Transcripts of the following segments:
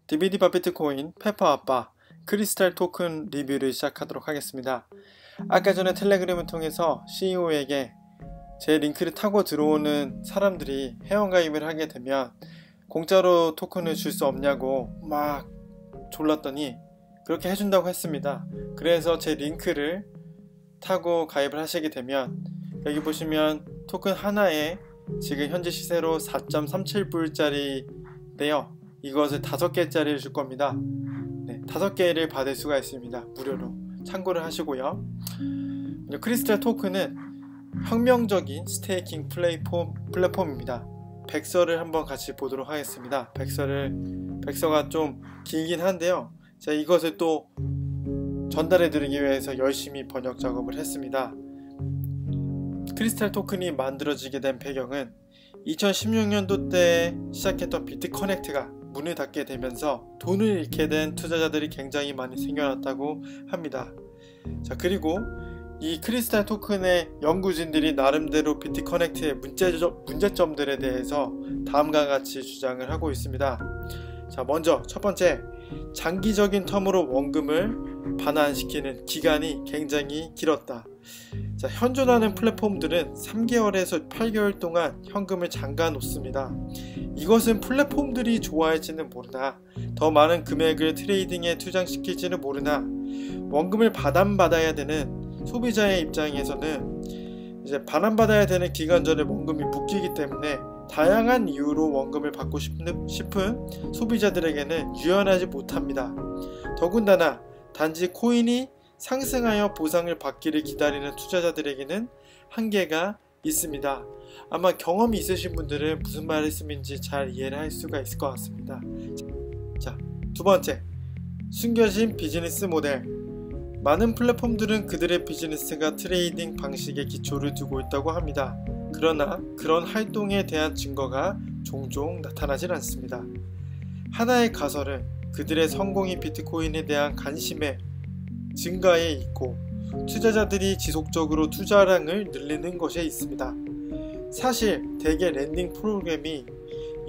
디비디바 비트코인, 페퍼아빠, 크리스탈 토큰 리뷰를 시작하도록 하겠습니다. 아까 전에 텔레그램을 통해서 CEO에게 제 링크를 타고 들어오는 사람들이 회원가입을 하게 되면 공짜로 토큰을 줄 수 없냐고 막 졸랐더니 그렇게 해준다고 했습니다. 그래서 제 링크를 타고 가입을 하시게 되면 여기 보시면 토큰 하나에 지금 현재 시세로 4.37불짜리인데요. 이것을 5개짜리를 줄 겁니다. 네, 5개를 받을 수가 있습니다. 무료로. 참고를 하시고요. 크리스탈 토큰은 혁명적인 스테이킹 플랫폼입니다. 백서를 한번 같이 보도록 하겠습니다. 백서가 좀 길긴 한데요. 제가 이것을 또 전달해 드리기 위해서 열심히 번역 작업을 했습니다. 크리스탈 토큰이 만들어지게 된 배경은 2016년도 때 시작했던 비트커넥트가 문을 닫게 되면서 돈을 잃게 된 투자자들이 굉장히 많이 생겨났다고 합니다. 자, 그리고 이 크리스탈 토큰의 연구진들이 나름대로 비트커넥트의 문제점들에 대해서 다음과 같이 주장을 하고 있습니다. 자, 먼저 첫 번째, 장기적인 텀으로 원금을 반환시키는 기간이 굉장히 길었다. 자, 현존하는 플랫폼들은 3개월에서 8개월 동안 현금을 잠가 놓습니다. 이것은 플랫폼들이 좋아할지는 모르나 더 많은 금액을 트레이딩에 투자시킬지는 모르나 원금을 반환받아야 되는 소비자의 입장에서는 이제 반환받아야 되는 기간 전에 원금이 묶이기 때문에 다양한 이유로 원금을 받고 싶은 소비자들에게는 유연하지 못합니다. 더군다나 단지 코인이 상승하여 보상을 받기를 기다리는 투자자들에게는 한계가 있습니다. 아마 경험이 있으신 분들은 무슨 말씀인지 잘 이해를 할 수가 있을 것 같습니다. 자, 두 번째, 숨겨진 비즈니스 모델. 많은 플랫폼들은 그들의 비즈니스가 트레이딩 방식에 기초를 두고 있다고 합니다. 그러나 그런 활동에 대한 증거가 종종 나타나질 않습니다. 하나의 가설은 그들의 성공이 비트코인에 대한 관심의 증가에 있고 투자자들이 지속적으로 투자량을 늘리는 것에 있습니다. 사실 대개 랜딩 프로그램이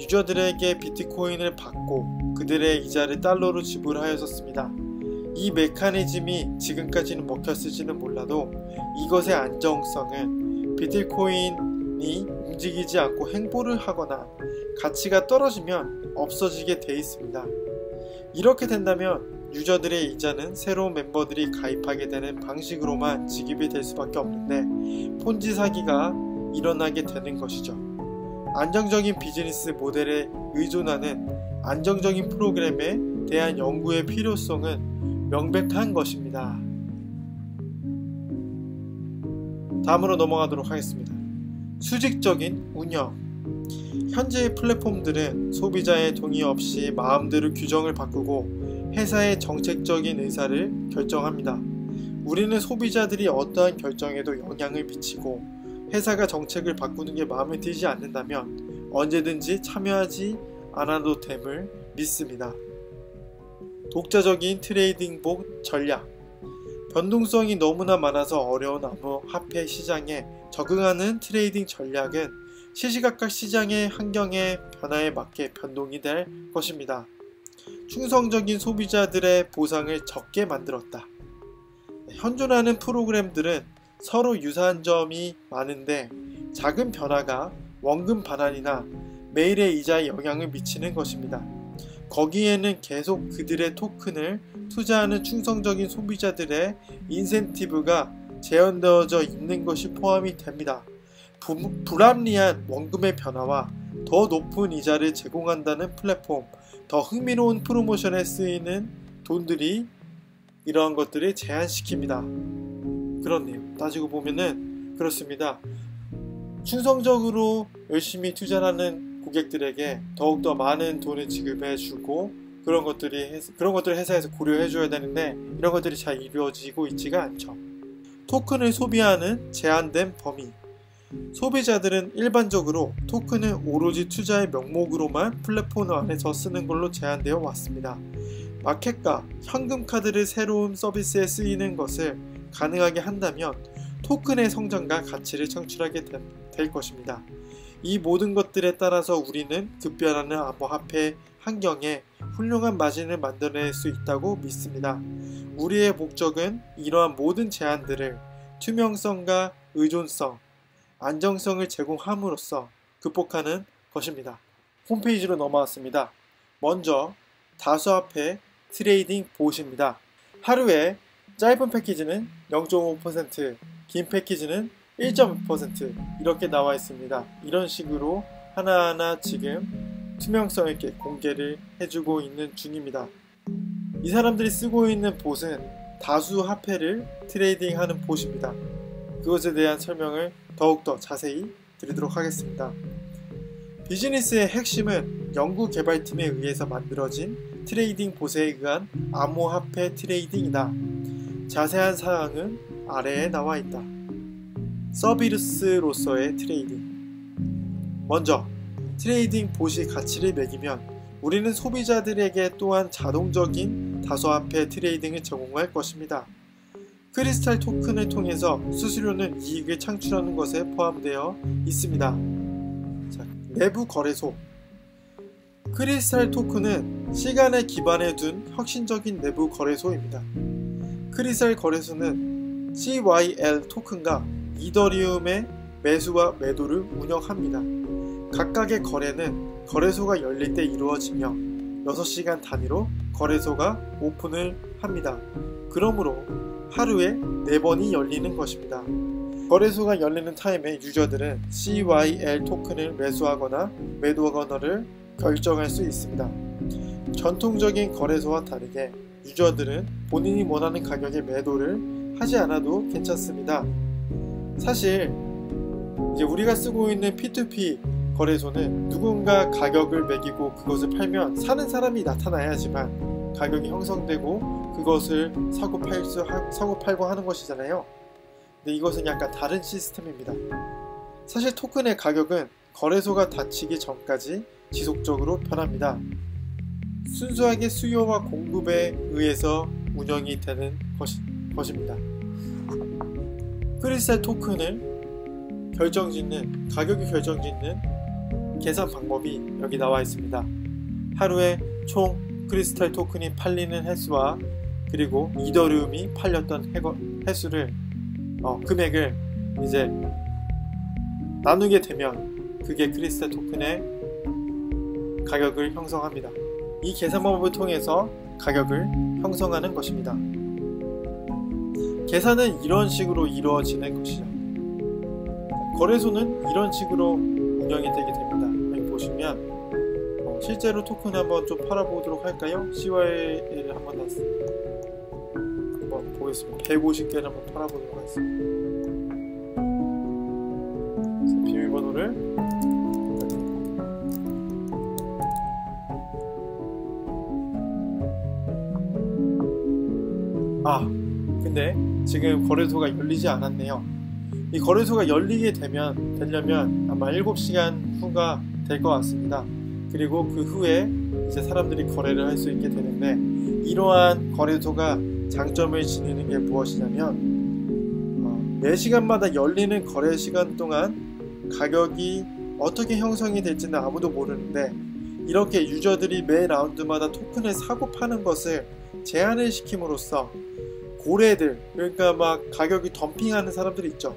유저들에게 비트코인을 받고 그들의 이자를 달러로 지불하였었습니다. 이 메커니즘이 지금까지는 먹혔을지는 몰라도 이것의 안정성은 비트코인이 움직이지 않고 횡보를 하거나 가치가 떨어지면 없어지게 돼 있습니다. 이렇게 된다면 유저들의 이자는 새로운 멤버들이 가입하게 되는 방식으로만 지급이 될 수밖에 없는데 폰지 사기가 일어나게 되는 것이죠. 안정적인 비즈니스 모델에 의존하는 안정적인 프로그램에 대한 연구의 필요성은 명백한 것입니다. 다음으로 넘어가도록 하겠습니다. 수직적인 운영. 현재의 플랫폼들은 소비자의 동의 없이 마음대로 규정을 바꾸고 회사의 정책적인 의사를 결정합니다. 우리는 소비자들이 어떠한 결정에도 영향을 미치고 회사가 정책을 바꾸는 게 마음에 들지 않는다면 언제든지 참여하지 않아도 됨을 믿습니다. 독자적인 트레이딩복 전략. 변동성이 너무나 많아서 어려운 암호화폐 시장에 적응하는 트레이딩 전략은 시시각각 시장의 환경의 변화에 맞게 변동이 될 것입니다. 충성적인 소비자들의 보상을 적게 만들었다. 현존하는 프로그램들은 서로 유사한 점이 많은데 작은 변화가 원금 반환이나 매일의 이자에 영향을 미치는 것입니다. 거기에는 계속 그들의 토큰을 투자하는 충성적인 소비자들의 인센티브가 재현되어져 있는 것이 포함이 됩니다. 불합리한 원금의 변화와 더 높은 이자를 제공한다는 플랫폼, 더 흥미로운 프로모션에 쓰이는 돈들이 이러한 것들을 제한시킵니다. 그렇네요. 따지고 보면은 그렇습니다. 충성적으로 열심히 투자하는 고객들에게 더욱더 많은 돈을 지급해주고 그런 것들을 회사에서 고려해줘야 되는데 이런 것들이 잘 이루어지고 있지가 않죠. 토큰을 소비하는 제한된 범위. 소비자들은 일반적으로 토큰을 오로지 투자의 명목으로만 플랫폼 안에서 쓰는 걸로 제한되어 왔습니다. 마켓과 현금 카드를 새로운 서비스에 쓰이는 것을 가능하게 한다면 토큰의 성장과 가치를 창출하게 될 것입니다. 이 모든 것들에 따라서 우리는 급변하는 암호화폐 환경에 훌륭한 마진을 만들어낼 수 있다고 믿습니다. 우리의 목적은 이러한 모든 제한들을 투명성과 의존성, 안정성을 제공함으로써 극복하는 것입니다. 홈페이지로 넘어왔습니다. 먼저 다수화폐 트레이딩 봇입니다. 하루에 짧은 패키지는 0.5%, 긴 패키지는 1.5% 이렇게 나와 있습니다. 이런 식으로 하나하나 지금 투명성 있게 공개를 해주고 있는 중입니다. 이 사람들이 쓰고 있는 봇은 다수 화폐를 트레이딩하는 봇입니다. 그것에 대한 설명을 더욱더 자세히 드리도록 하겠습니다. 비즈니스의 핵심은 연구개발팀에 의해서 만들어진 트레이딩 봇에 의한 암호화폐 트레이딩이다. 자세한 사항은 아래에 나와 있다. 서비스로서의 트레이딩. 먼저 트레이딩 봇이 가치를 매기면 우리는 소비자들에게 또한 자동적인 다수화폐 트레이딩을 제공할 것입니다. 크리스탈 토큰을 통해서 수수료는 이익을 창출하는 것에 포함되어 있습니다. 자, 내부 거래소. 크리스탈 토큰은 시간에 기반해 둔 혁신적인 내부 거래소입니다. 크리스탈 거래소는 CYL 토큰과 이더리움의 매수와 매도를 운영합니다. 각각의 거래는 거래소가 열릴 때 이루어지며 6시간 단위로 거래소가 오픈을 합니다. 그러므로 하루에 4번이 열리는 것입니다. 거래소가 열리는 타임에 유저들은 CYL 토큰을 매수하거나 매도하거나를 결정할 수 있습니다. 전통적인 거래소와 다르게 유저들은 본인이 원하는 가격에 매도를 하지 않아도 괜찮습니다. 사실 이제 우리가 쓰고 있는 P2P 거래소는 누군가 가격을 매기고 그것을 팔면 사는 사람이 나타나야지만 가격이 형성되고 그것을 사고 팔고 하는 것이잖아요. 근데 이것은 약간 다른 시스템입니다. 사실 토큰의 가격은 거래소가 닫히기 전까지 지속적으로 변합니다. 순수하게 수요와 공급에 의해서 운영이 되는 것입니다. 크리스탈 토큰을 가격이 결정짓는 계산 방법이 여기 나와 있습니다. 하루에 총 크리스탈 토큰이 팔리는 횟수와 그리고 이더리움이 팔렸던 횟수를 금액을 이제 나누게 되면 그게 크리스탈 토큰의 가격을 형성합니다. 이 계산 방법을 통해서 가격을 형성하는 것입니다. 계산은 이런 식으로 이루어지는 것이죠. 거래소는 이런 식으로 운영이 되게 됩니다. 여기 보시면 실제로 토큰 한번 좀 팔아보도록 할까요? CYL을 한번 보겠습니다. 150개를 한번 팔아보도록 하겠습니다. 비밀번호를 근데 지금 거래소가 열리지 않았네요. 이 거래소가 되려면 아마 7시간 후가 될 것 같습니다. 그리고 그 후에 이제 사람들이 거래를 할 수 있게 되는데, 이러한 거래소가 장점을 지니는 게 무엇이냐면 4시간마다 열리는 거래 시간 동안 가격이 어떻게 형성이 될지는 아무도 모르는데, 이렇게 유저들이 매 라운드마다 토큰을 사고 파는 것을 제한을 시킴으로써 고래들, 그러니까 막 가격이 덤핑하는 사람들이 있죠.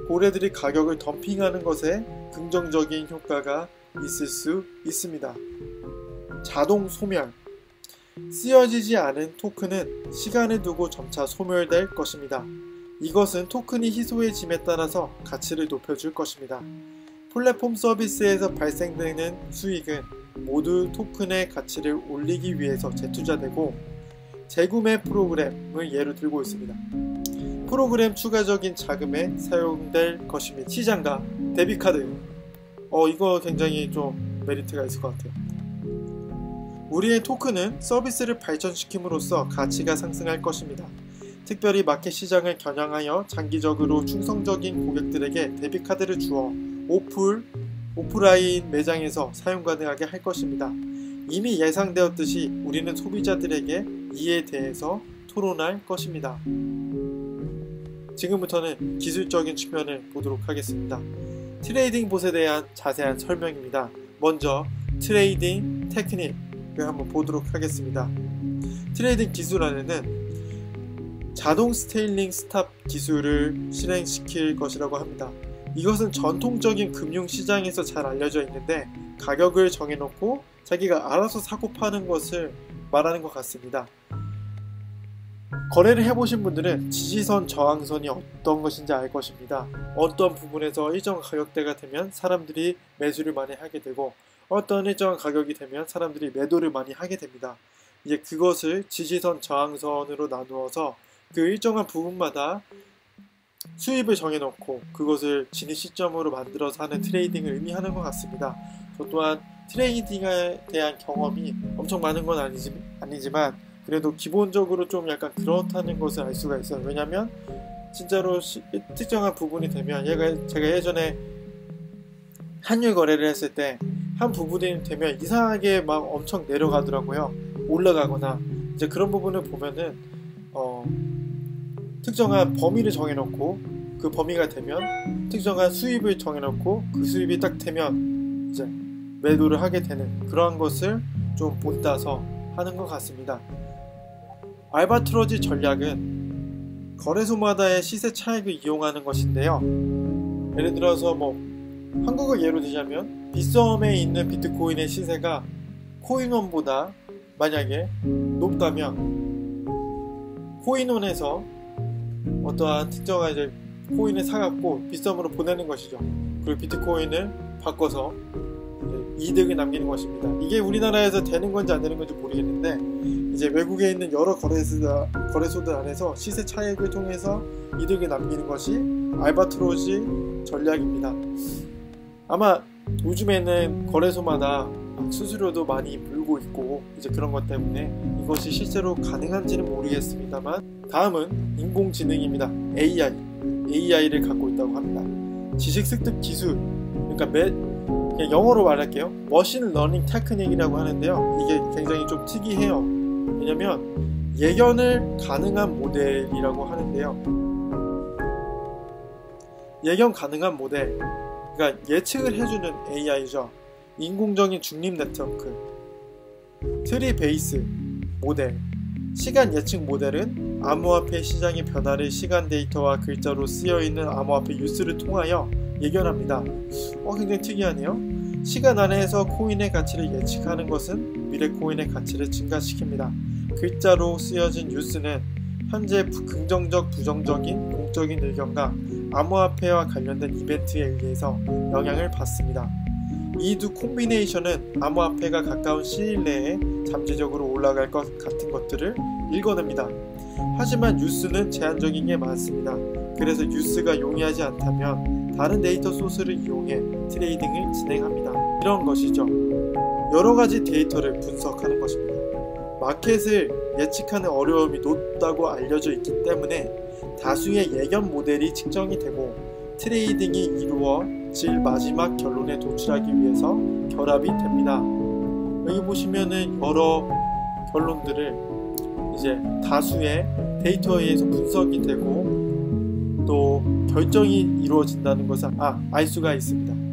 고래들이 가격을 덤핑하는 것에 긍정적인 효과가 있을 수 있습니다. 자동 소멸. 쓰여지지 않은 토큰은 시간을 두고 점차 소멸될 것입니다. 이것은 토큰이 희소해짐에 따라서 가치를 높여줄 것입니다. 플랫폼 서비스에서 발생되는 수익은 모두 토큰의 가치를 올리기 위해서 재투자되고, 재구매 프로그램을 예로 들고 있습니다. 프로그램 추가적인 자금에 사용될 것입니다. 시장가, 데비카드. 이거 굉장히 좀 메리트가 있을 것 같아요. 우리의 토큰은 서비스를 발전시킴으로써 가치가 상승할 것입니다. 특별히 마켓 시장을 겨냥하여 장기적으로 충성적인 고객들에게 데비카드를 주어 오프라인 매장에서 사용 가능하게 할 것입니다. 이미 예상되었듯이 우리는 소비자들에게 이에 대해서 토론할 것입니다. 지금부터는 기술적인 측면을 보도록 하겠습니다. 트레이딩 봇에 대한 자세한 설명입니다. 먼저 트레이딩 테크닉, 한번 보도록 하겠습니다. 트레이딩 기술 안에는 자동 스테일링 스탑 기술을 실행시킬 것이라고 합니다. 이것은 전통적인 금융시장에서 잘 알려져 있는데 가격을 정해놓고 자기가 알아서 사고 파는 것을 말하는 것 같습니다. 거래를 해보신 분들은 지지선 저항선이 어떤 것인지 알 것입니다. 어떤 부분에서 일정 가격대가 되면 사람들이 매수를 많이 하게 되고 어떤 일정 가격이 되면 사람들이 매도를 많이 하게 됩니다. 이제 그것을 지지선 저항선으로 나누어서 그 일정한 부분마다 수입을 정해놓고 그것을 진입 시점으로 만들어서 하는 트레이딩을 의미하는 것 같습니다. 저 또한 트레이딩에 대한 경험이 엄청 많은 건 아니지만 그래도 기본적으로 좀 약간 그렇다는 것을 알 수가 있어요. 왜냐면 진짜로 특정한 부분이 되면 제가 예전에 환율 거래를 했을 때 한 부분이 되면 이상하게 막 엄청 내려가더라고요. 올라가거나 이제 그런 부분을 보면은 특정한 범위를 정해놓고 그 범위가 되면 특정한 수입을 정해놓고 그 수입이 딱 되면 이제 매도를 하게 되는 그러한 것을 좀 본따서 하는 것 같습니다. 알바트로지 전략은 거래소마다의 시세 차익을 이용하는 것인데요. 예를 들어서 한국을 예로 들자면 빗썸에 있는 비트코인의 시세가 코인원보다 만약에 높다면 코인원에서 어떠한 특정한 이제 코인을 사갖고 빗썸으로 보내는 것이죠. 그리고 비트코인을 바꿔서 이득을 남기는 것입니다. 이게 우리나라에서 되는 건지 안 되는 건지 모르겠는데 이제 외국에 있는 여러 거래소들 안에서 시세 차익을 통해서 이득을 남기는 것이 알바트로지 전략입니다. 아마 요즘에는 거래소마다 수수료도 많이 물고 있고 이제 그런 것 때문에 이것이 실제로 가능한지는 모르겠습니다만 다음은 인공지능입니다. AI를 갖고 있다고 합니다. 지식 습득 기술, 그러니까 그냥 영어로 말할게요. 머신 러닝 테크닉이라고 하는데요. 이게 굉장히 좀 특이해요. 왜냐면 예견을 가능한 모델이라고 하는데요. 예견 가능한 모델, 그러니까 예측을 해주는 AI죠. 인공적인 중립 네트워크, 트리 베이스 모델, 시간 예측 모델은 암호화폐 시장의 변화를 시간 데이터와 글자로 쓰여있는 암호화폐 뉴스를 통하여 예견합니다. 굉장히 특이하네요. 시간 안에서 코인의 가치를 예측하는 것은 미래 코인의 가치를 증가시킵니다. 글자로 쓰여진 뉴스는 현재 긍정적, 부정적인 공적인 의견과 암호화폐와 관련된 이벤트에 의해서 영향을 받습니다. 이 두 콤비네이션은 암호화폐가 가까운 시일 내에 잠재적으로 올라갈 것 같은 것들을 읽어냅니다. 하지만 뉴스는 제한적인 게 많습니다. 그래서 뉴스가 용이하지 않다면 다른 데이터 소스를 이용해 트레이딩을 진행합니다. 이런 것이죠. 여러가지 데이터를 분석하는 것입니다. 마켓을 예측하는 어려움이 높다고 알려져 있기 때문에 다수의 예견 모델이 측정이 되고 트레이딩이 이루어질 마지막 결론에 도출하기 위해서 결합이 됩니다. 여기 보시면은 여러 결론들을 이제 다수의 데이터에 의해서 분석이 되고 또 결정이 이루어진다는 것을 알 수가 있습니다.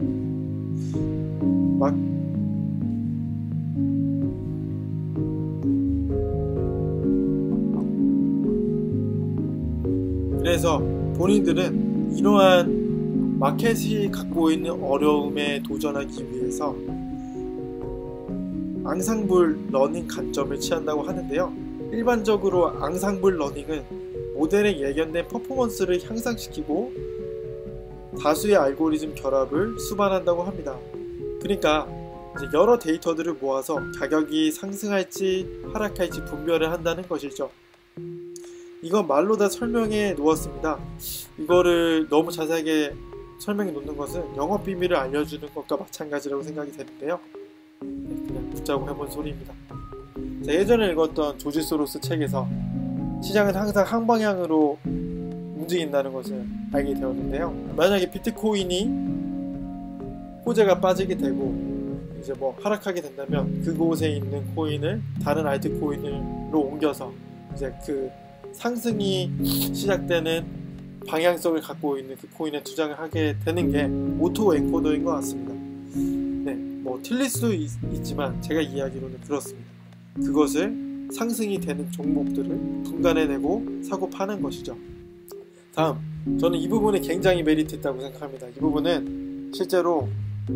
그래서 본인들은 이러한 마켓이 갖고 있는 어려움에 도전하기 위해서 앙상블 러닝 관점을 취한다고 하는데요. 일반적으로 앙상블 러닝은 모델의 예견된 퍼포먼스를 향상시키고 다수의 알고리즘 결합을 수반한다고 합니다. 그러니까 이제 여러 데이터들을 모아서 가격이 상승할지 하락할지 분별을 한다는 것이죠. 이건 말로 다 설명해 놓았습니다. 이거를 너무 자세하게 설명해 놓는 것은 영업 비밀을 알려주는 것과 마찬가지라고 생각이 되는데요. 그냥 붙자고 해본 소리입니다. 예전에 읽었던 조지 소로스 책에서 시장은 항상 한 방향으로 움직인다는 것을 알게 되었는데요. 만약에 비트코인이 호재가 빠지게 되고 이제 하락하게 된다면 그곳에 있는 코인을 다른 알트코인으로 옮겨서 이제 그 상승이 시작되는 방향성을 갖고 있는 그 코인에 투자를 하게 되는 게 오토 엔코더인 것 같습니다. 네, 뭐 틀릴 수도 있지만 제가 이야기로는 그렇습니다. 그것을 상승이 되는 종목들을 분간해내고 사고 파는 것이죠. 다음, 저는 이 부분에 굉장히 메리트 있다고 생각합니다. 이 부분은 실제로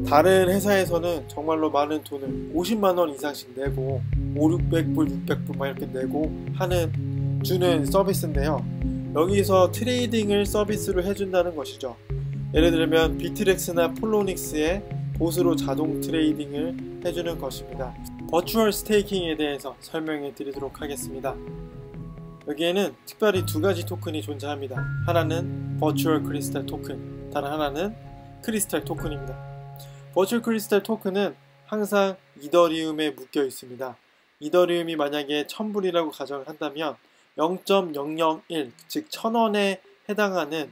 다른 회사에서는 정말로 많은 돈을 50만원 이상씩 내고 500불, 600불 막 이렇게 내고 주는 서비스인데요. 여기서 트레이딩을 서비스로 해준다는 것이죠. 예를 들면 비트렉스나 폴로닉스의 보수로 자동 트레이딩을 해주는 것입니다. 버추얼 스테이킹에 대해서 설명해 드리도록 하겠습니다. 여기에는 특별히 두 가지 토큰이 존재합니다. 하나는 버추얼 크리스탈 토큰, 다른 하나는 크리스탈 토큰입니다. 버추얼 크리스탈 토큰은 항상 이더리움에 묶여 있습니다. 이더리움이 만약에 1000불이라고 가정을 한다면 0.001, 즉 1000원에 해당하는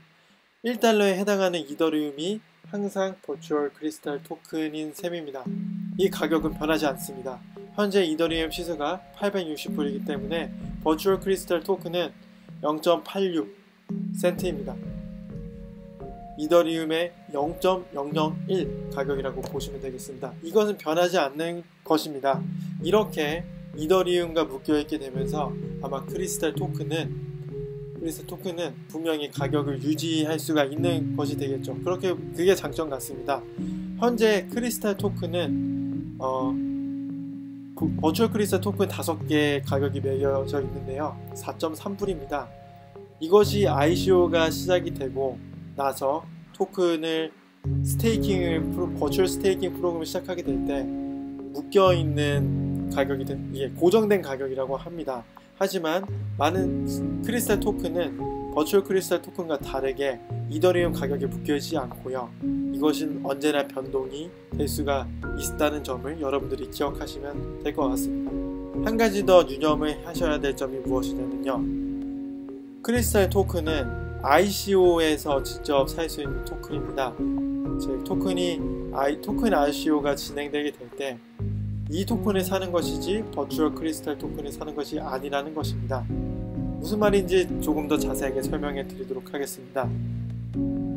1달러에 해당하는 이더리움이 항상 버추얼 크리스탈 토큰인 셈입니다. 이 가격은 변하지 않습니다. 현재 이더리움 시세가 860불이기 때문에 버추얼 크리스탈 토큰은 0.86센트입니다. 이더리움의 0.001 가격이라고 보시면 되겠습니다. 이것은 변하지 않는 것입니다. 이렇게 이더리움과 묶여있게 되면서 아마 크리스탈 토큰은 분명히 가격을 유지할 수가 있는 것이 되겠죠. 그게 장점 같습니다. 현재 크리스탈 토큰은 버추얼 크리스탈 토큰 5개 가격이 매겨져 있는데요. 4.3불입니다. 이것이 ICO가 시작이 되고 나서 토큰을 버추얼 스테이킹 프로그램을 시작하게 될 때 묶여있는 가격이 이게 고정된 가격이라고 합니다. 하지만 많은 크리스탈 토큰은 버추얼 크리스탈 토큰과 다르게 이더리움 가격에 묶여있지 않고요. 이것은 언제나 변동이 될 수가 있다는 점을 여러분들이 기억하시면 될 것 같습니다. 한 가지 더 유념을 하셔야 될 점이 무엇이냐면요. 크리스탈 토큰은 ICO에서 직접 살 수 있는 토큰입니다. 즉 토큰 ICO가 진행되게 될 때 이 토큰을 사는 것이지 버추얼 크리스탈 토큰을 사는 것이 아니라는 것입니다. 무슨 말인지 조금 더 자세하게 설명해 드리도록 하겠습니다.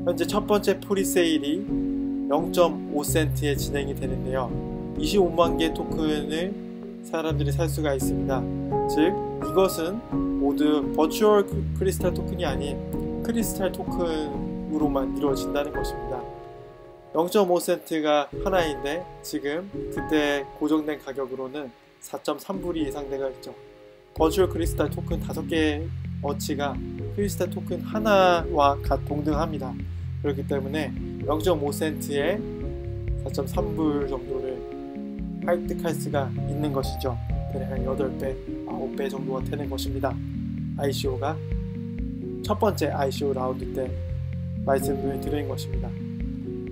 현재 첫 번째 프리세일이 0.5센트에 진행이 되는데요. 25만 개 토큰을 사람들이 살 수가 있습니다. 즉 이것은 모두 버추얼 크리스탈 토큰이 아닌 크리스탈 토큰으로만 이루어진다는 것입니다. 0.5센트가 하나인데 지금 그때 고정된 가격으로는 4.3불이 예상되어 있죠. 버추얼 크리스탈 토큰 5개의 어치가 크리스탈 토큰 하나와 동등합니다. 그렇기 때문에 0.5센트에 4.3불 정도를 획득할 수가 있는 것이죠. 대략 한 8배, 9배 정도가 되는 것입니다. ICO가 첫 번째 ICO 라운드 때 말씀을 드린 것입니다.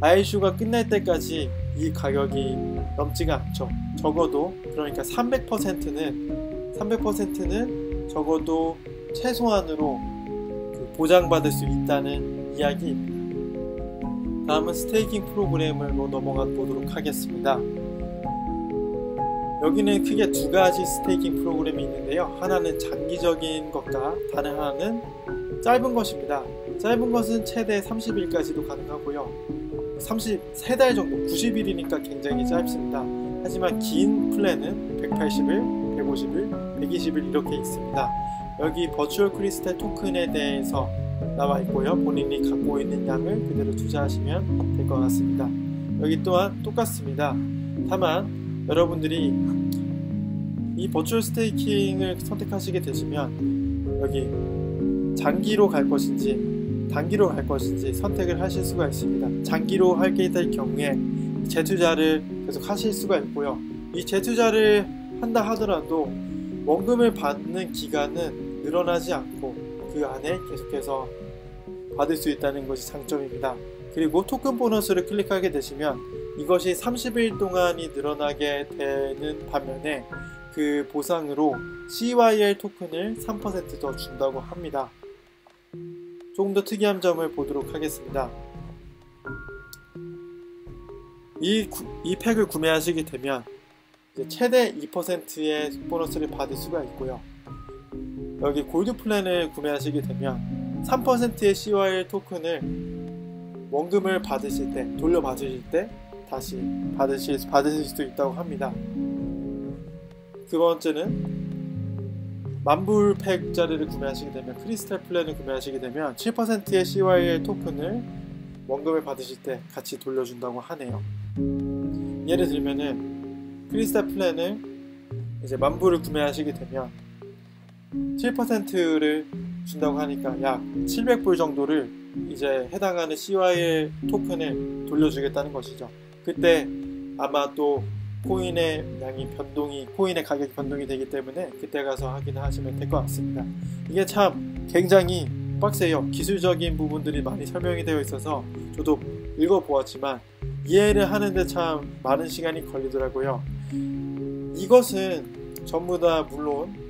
ICO가 끝날 때까지 이 가격이 넘지가 않죠. 적어도 그러니까 300%는 적어도 최소한으로 보장받을 수 있다는 이야기입니다. 다음은 스테이킹 프로그램으로 넘어가 보도록 하겠습니다. 여기는 크게 두 가지 스테이킹 프로그램이 있는데요. 하나는 장기적인 것과 다른 하나는 짧은 것입니다. 짧은 것은 최대 30일까지도 가능하고요. 33달 정도, 90일이니까 굉장히 짧습니다. 하지만 긴 플랜은 180일, 150일, 120일 이렇게 있습니다. 여기 버추얼 크리스탈 토큰에 대해서 나와 있고요. 본인이 갖고 있는 양을 그대로 투자하시면 될 것 같습니다. 여기 또한 똑같습니다. 다만 여러분들이 이 버추얼 스테이킹을 선택하시게 되시면 여기 장기로 갈 것인지 단기로 갈 것인지 선택을 하실 수가 있습니다. 장기로 하게 될 경우에 재투자를 계속 하실 수가 있고요. 이 재투자를 한다 하더라도 원금을 받는 기간은 늘어나지 않고 그 안에 계속해서 받을 수 있다는 것이 장점입니다. 그리고 토큰 보너스를 클릭하게 되시면 이것이 30일 동안이 늘어나게 되는 반면에 그 보상으로 CYL 토큰을 3% 더 준다고 합니다. 조금 더 특이한 점을 보도록 하겠습니다. 이 팩을 구매하시게 되면 이제 최대 2%의 보너스를 받을 수가 있고요. 여기 골드 플랜을 구매하시게 되면 3%의 CYL 토큰을 원금을 받으실 때, 돌려받으실 때 다시 받으실 수도 있다고 합니다. 두 번째는 만불팩짜리를 구매하시게 되면, 크리스탈 플랜을 구매하시게 되면 7%의 CYL 토큰을 원금을 받으실 때 같이 돌려준다고 하네요. 예를 들면은 크리스탈 플랜을 이제 만불을 구매하시게 되면 7%를 준다고 하니까 약 700불 정도를 이제 해당하는 CYL 토큰을 돌려주겠다는 것이죠. 그때 아마 또 코인의 가격이 변동이 되기 때문에 그때 가서 확인을 하시면 될 것 같습니다. 이게 참 굉장히 빡세요. 기술적인 부분들이 많이 설명이 되어 있어서 저도 읽어보았지만 이해를 하는데 참 많은 시간이 걸리더라고요. 이것은 전부 다 물론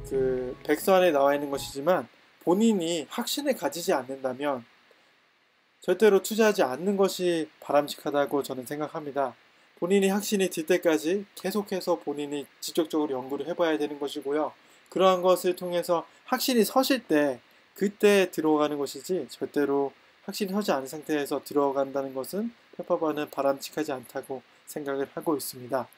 그 백서안에 나와 있는 것이지만 본인이 확신을 가지지 않는다면 절대로 투자하지 않는 것이 바람직하다고 저는 생각합니다. 본인이 확신이 들 때까지 계속해서 본인이 직접적으로 연구를 해봐야 되는 것이고요. 그러한 것을 통해서 확신이 서실 때 그때 들어가는 것이지, 절대로 확신이 서지 않은 상태에서 들어간다는 것은 페퍼반은 바람직하지 않다고 생각을 하고 있습니다.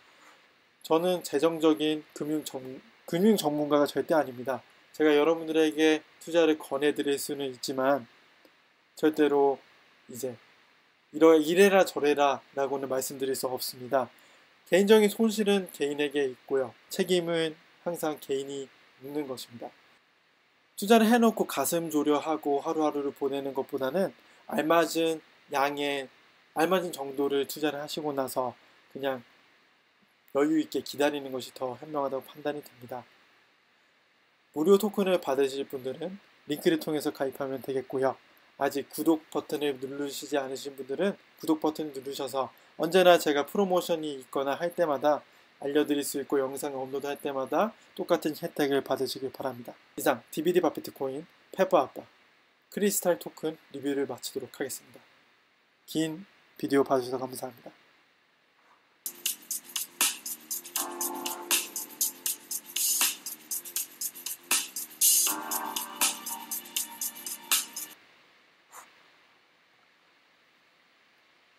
저는 재정적인 금융 전문가가 절대 아닙니다. 제가 여러분들에게 투자를 권해드릴 수는 있지만 절대로 이제 이래라 저래라 라고는 말씀드릴 수 없습니다. 개인적인 손실은 개인에게 있고요. 책임은 항상 개인이 묻는 것입니다. 투자를 해놓고 가슴 졸여하고 하루하루를 보내는 것보다는 알맞은 정도를 투자를 하시고 나서 그냥 여유있게 기다리는 것이 더 현명하다고 판단이 됩니다. 무료 토큰을 받으실 분들은 링크를 통해서 가입하면 되겠고요. 아직 구독 버튼을 누르시지 않으신 분들은 구독 버튼을 누르셔서 언제나 제가 프로모션이 있거나 할 때마다 알려드릴 수 있고 영상을 업로드할 때마다 똑같은 혜택을 받으시길 바랍니다. 이상 DVD 바비트코인 페퍼아빠 크리스탈 토큰 리뷰를 마치도록 하겠습니다. 긴 비디오 봐주셔서 감사합니다.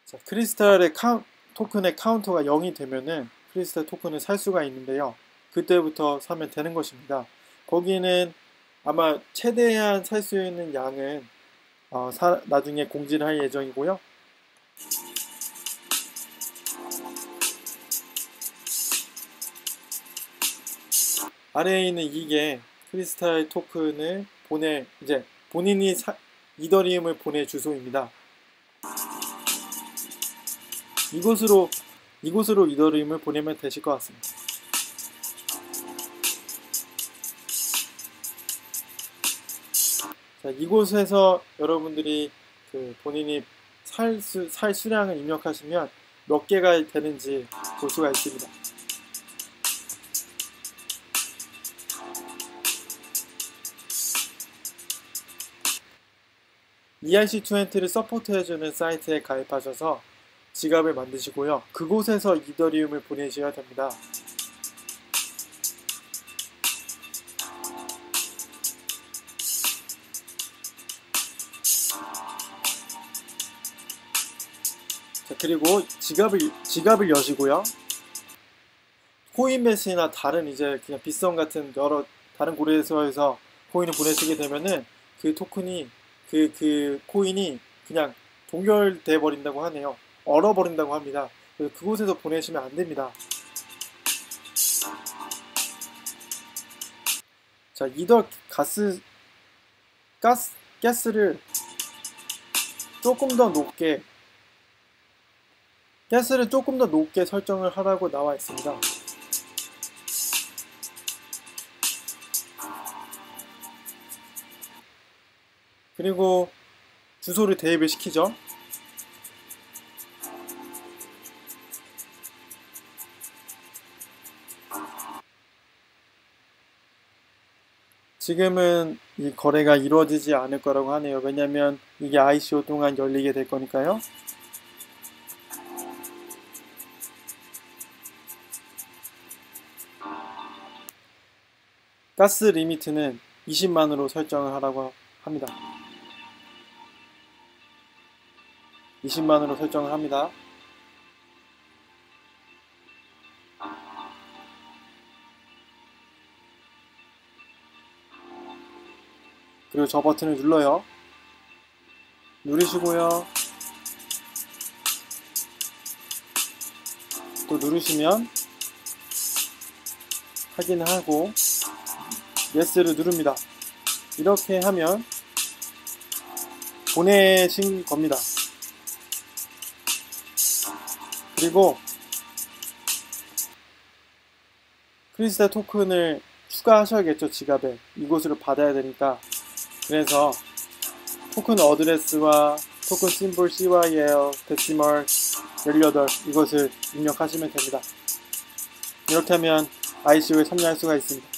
자, 크리스탈의 토큰의 카운터가 0이 되면은 크리스탈 토큰을 살 수가 있는데요. 그때부터 사면 되는 것입니다. 거기는 아마 최대한 살 수 있는 양은 나중에 공지를 할 예정이고요. 아래에 있는 이게 크리스탈 토큰을 이제 본인이 이더리움을 보낼 주소입니다. 이곳으로 이더리움을 보내면 되실 것 같습니다. 자, 이곳에서 여러분들이 본인이 살 수량을 입력하시면 몇 개가 되는지 볼 수가 있습니다. ERC20를 서포트해주는 사이트에 가입하셔서 지갑을 만드시고요. 그곳에서 이더리움을 보내셔야 됩니다. 자, 그리고 지갑을 여시고요. 코인베이스나 다른 이제 그냥 빗썸 같은 여러 다른 고래에서 코인을 보내시게 되면은 그 토큰이 그 코인이 그냥 동결돼 버린다고 하네요. 얼어버린다고 합니다. 그래서 그곳에서 보내시면 안 됩니다. 자, 가스를 조금 더 높게 설정을 하라고 나와 있습니다. 그리고 주소를 대입을 시키죠. 지금은 이 거래가 이루어지지 않을 거라고 하네요. 왜냐면 이게 ICO 동안 열리게 될 거니까요. 가스 리미트는 20만으로 설정을 하라고 합니다. 20만으로 설정을 합니다. 그리고 저 버튼을 눌러요. 누르시고요. 또 누르시면 확인을 하고 예스를 누릅니다. 이렇게 하면 보내신 겁니다. 그리고 크리스탈 토큰을 추가하셔야겠죠. 지갑에 이곳으로 받아야 되니까. 그래서 토큰 어드레스와 토큰 심볼 CYL 데시멀 18 이것을 입력하시면 됩니다. 이렇게 하면 ICO에 참여할 수가 있습니다.